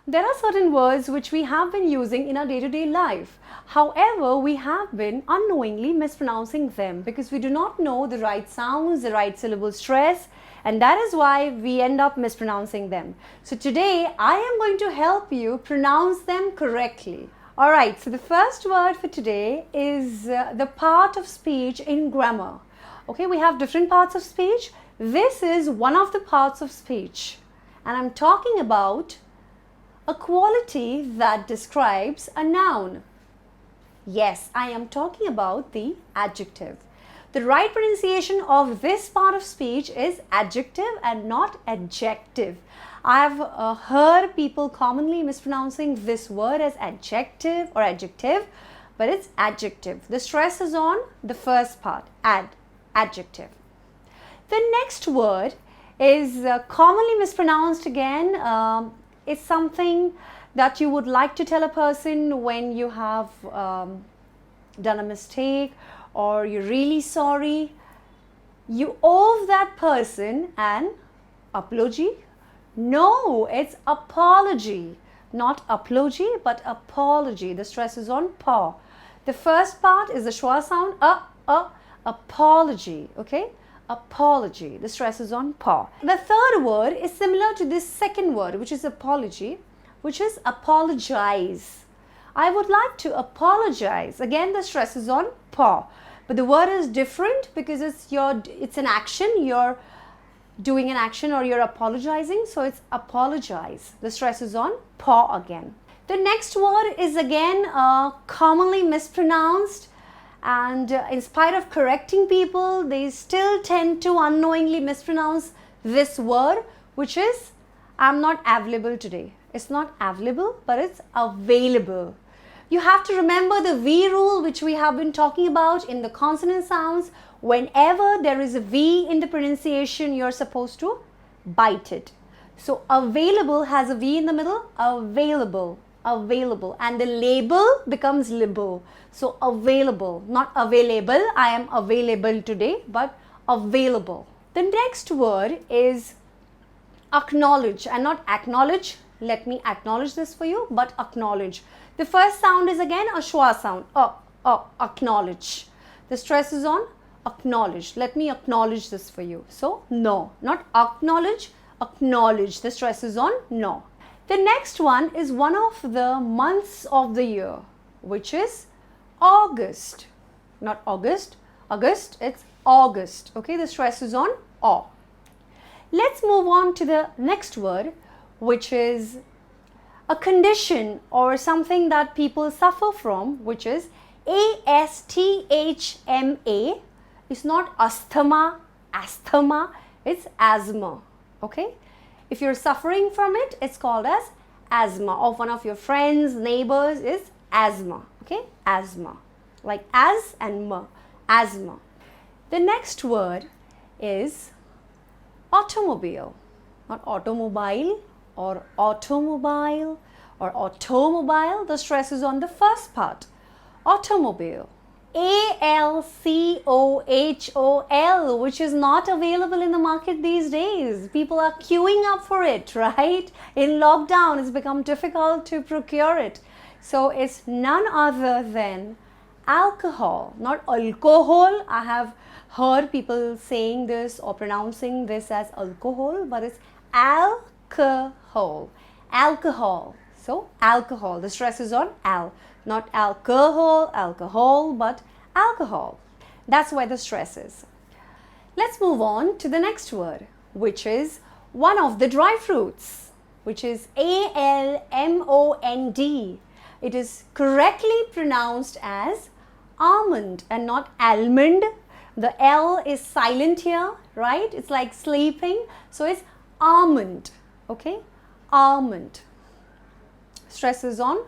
There are certain words which we have been using in our day-to-day life. However, we have been unknowingly mispronouncing them because we do not know the right sounds, the right syllable stress, and that is why we end up mispronouncing them. So today, I am going to help you pronounce them correctly. Alright, so the first word for today is the part of speech in grammar. Okay, we have different parts of speech. This is one of the parts of speech. And I'm talking about a quality that describes a noun. Yes, I am talking about the adjective. The right pronunciation of this part of speech is adjective and not adjective. I have heard people commonly mispronouncing this word as adjective or adjective, but it's adjective. The stress is on the first part, adjective. The next word is commonly mispronounced again. It's something that you would like to tell a person when you have done a mistake or you're really sorry. You owe that person an apology. No, it's apology. Not apology, but apology. The stress is on pa. The first part is the schwa sound, apology, okay? Apology. The stress is on pa. The third word is similar to this second word, which is apology, which is apologize. I would like to apologize. Again, the stress is on pa. But the word is different because it's an action. You're doing an action or you're apologizing. So it's apologize. The stress is on pa again. The next word is again commonly mispronounced. And in spite of correcting people, they still tend to unknowingly mispronounce this word, which is I'm not available today. It's not available, but it's available. You have to remember the V rule, which we have been talking about in the consonant sounds. Whenever there is a V in the pronunciation, you're supposed to bite it. So available has a V in the middle, available. Available, and the label becomes libel. So available, not available. I am available today, but available. The next word is acknowledge and not acknowledge. Let me acknowledge this for you, but acknowledge. The first sound is again a schwa sound. Acknowledge. The stress is on acknowledge. Let me acknowledge this for you. So no, not acknowledge, acknowledge. The stress is on no. The next one is one of the months of the year, which is August. Not August, it's August. Okay, the stress is on aw. Let's move on to the next word, which is a condition or something that people suffer from, which is asthma. It's not asthma, it's asthma. Okay. If you're suffering from it, it's called as asthma. Of one of your friends, neighbors is asthma. Okay, asthma. Like as and ma, asthma. The next word is automobile. Not automobile or automobile or automobile. The stress is on the first part. Automobile. ALCOHOL, which is not available in the market these days. People are queuing up for it, right? In lockdown, it's become difficult to procure it. So it's none other than alcohol, not alcohol. I have heard people saying this or pronouncing this as alcohol, but it's alcohol. Alcohol. So alcohol. The stress is on al. Not alcohol, but alcohol. That's where the stress is. Let's move on to the next word, which is one of the dry fruits, which is ALMOND. It is correctly pronounced as almond and not almond. The L is silent here, right? It's like sleeping. So it's almond. Okay? Almond. Stress is on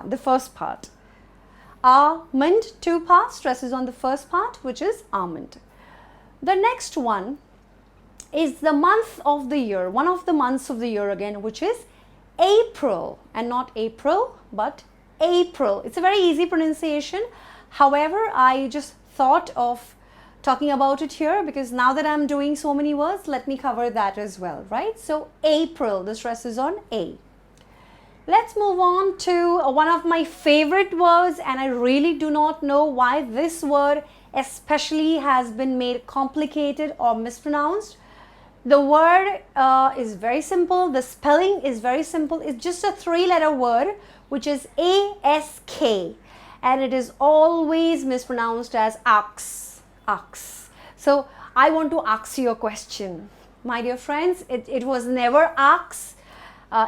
the first part. Almond, two parts, stress is on the first part, which is almond. The next one is the month of the year, one of the months of the year again, which is April, and not April, but April. It's a very easy pronunciation. However, I just thought of talking about it here because now that I'm doing so many words, let me cover that as well, right? So April, the stress is on A. Let's move on to one of my favorite words, and I really do not know why this word especially has been made complicated or mispronounced. The word is very simple. The spelling is very simple. It's just a three-letter word, which is ASK, and it is always mispronounced as ox. Ox. So I want to ask you a question. My dear friends, it was never ox.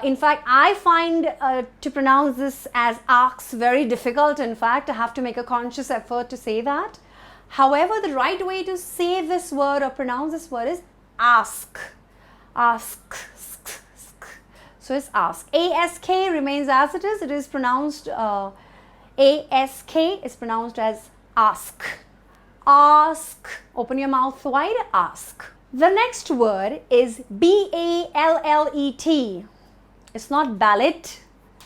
In fact, I find to pronounce this as ox very difficult. In fact, I have to make a conscious effort to say that. However, the right way to say this word or pronounce this word is ask. Ask. So it's ask. ASK remains as it is. It is pronounced ASK is pronounced as ask. Ask. Open your mouth wide. Ask. The next word is BALLET. It's not ballet,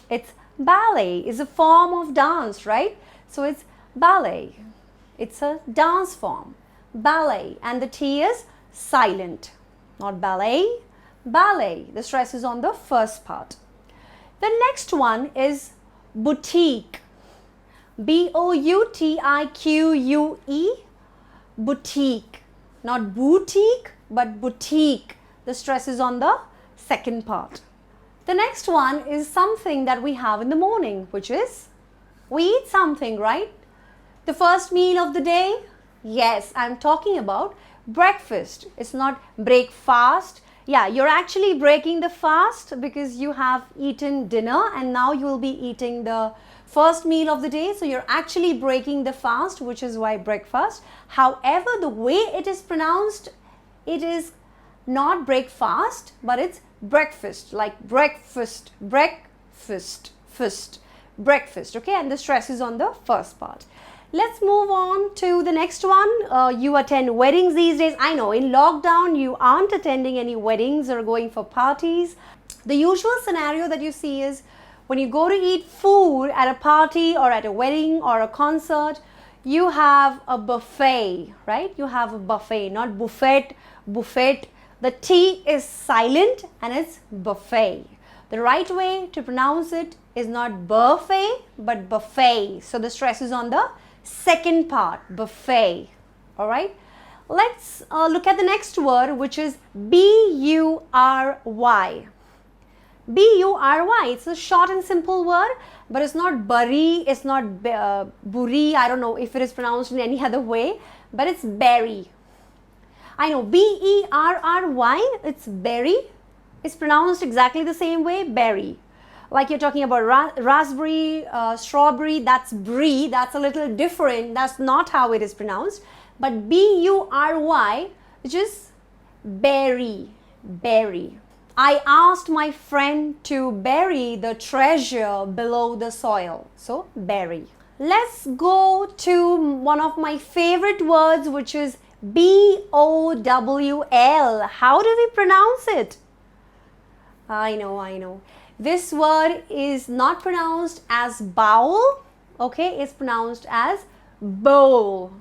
it's ballet. It's a form of dance, right? So it's ballet. It's a dance form. Ballet. And the T is silent. Not ballet, ballet. The stress is on the first part. The next one is boutique. BOUTIQUE. Boutique. Not boutique, but boutique. The stress is on the second part. The next one is something that we have in the morning, which is we eat something, right? The first meal of the day? Yes, I'm talking about breakfast. It's not breakfast. Yeah, you're actually breaking the fast because you have eaten dinner and now you will be eating the first meal of the day. So you're actually breaking the fast, which is why breakfast. However, the way it is pronounced, it is not breakfast, but it's breakfast, like breakfast, breakfast, okay? And the stress is on the first part. Let's move on to the next one. You attend weddings these days. I know in lockdown you aren't attending any weddings or going for parties. The usual scenario that you see is when you go to eat food at a party or at a wedding or a concert, you have a buffet, right? You have a buffet, not buffet, buffet. The T is silent and it's buffet. The right way to pronounce it is not buffet, but buffet. So the stress is on the second part, buffet. All right. Let's look at the next word, which is BURY. BURY. It's a short and simple word, but it's not bury, it's not buri. I don't know if it is pronounced in any other way, but it's berry. I know BERRY, it's berry. It's pronounced exactly the same way, berry. Like you're talking about raspberry, strawberry, that's brie. That's a little different. That's not how it is pronounced. But BURY, which is berry, berry. I asked my friend to bury the treasure below the soil. So, bury. Let's go to one of my favorite words, which is BOWL. How do we pronounce it? I know. This word is not pronounced as bowl. Okay, it's pronounced as bowl.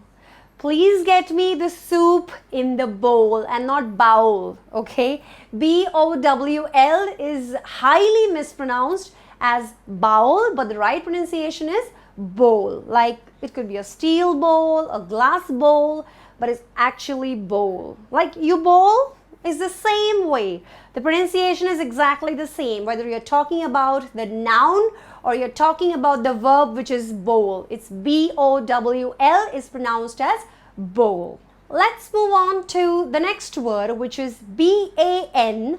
Please get me the soup in the bowl and not bowl, okay? BOWL is highly mispronounced as bowl, but the right pronunciation is bowl. Like it could be a steel bowl, a glass bowl, but it's actually bowl. Like you bowl is the same way. The pronunciation is exactly the same, whether you're talking about the noun or you're talking about the verb, which is bowl. It's BOWL is pronounced as bowl. Let's move on to the next word, which is BANQUET.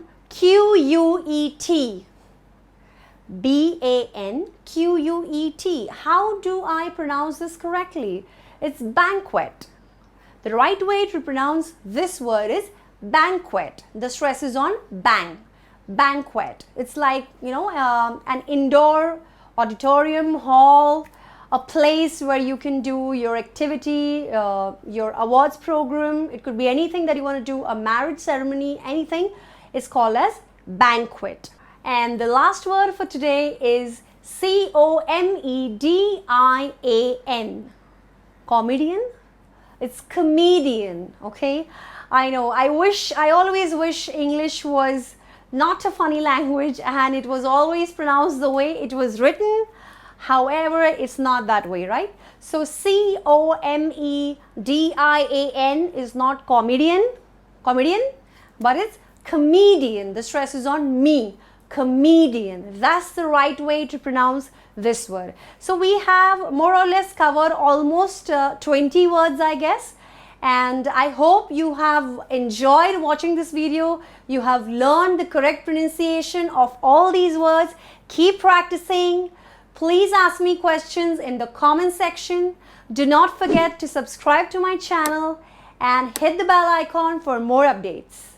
BANQUET. How do I pronounce this correctly? It's banquet. The right way to pronounce this word is banquet. The stress is on bang. Banquet. It's like, an indoor auditorium hall, a place where you can do your activity, your awards program. It could be anything that you want to do, a marriage ceremony, anything. It's called as banquet. And the last word for today is COMEDIAN. Comedian? It's comedian, okay? I know, I always wish English was not a funny language, and it was always pronounced the way it was written. However, it's not that way, right? So comedian is not comedian, but it's comedian. The stress is on me, comedian. That's the right way to pronounce this word. So we have more or less covered almost 20 words, I guess. And I hope you have enjoyed watching this video. You have learned the correct pronunciation of all these words. Keep practicing. Please ask me questions in the comment section. Do not forget to subscribe to my channel and hit the bell icon for more updates.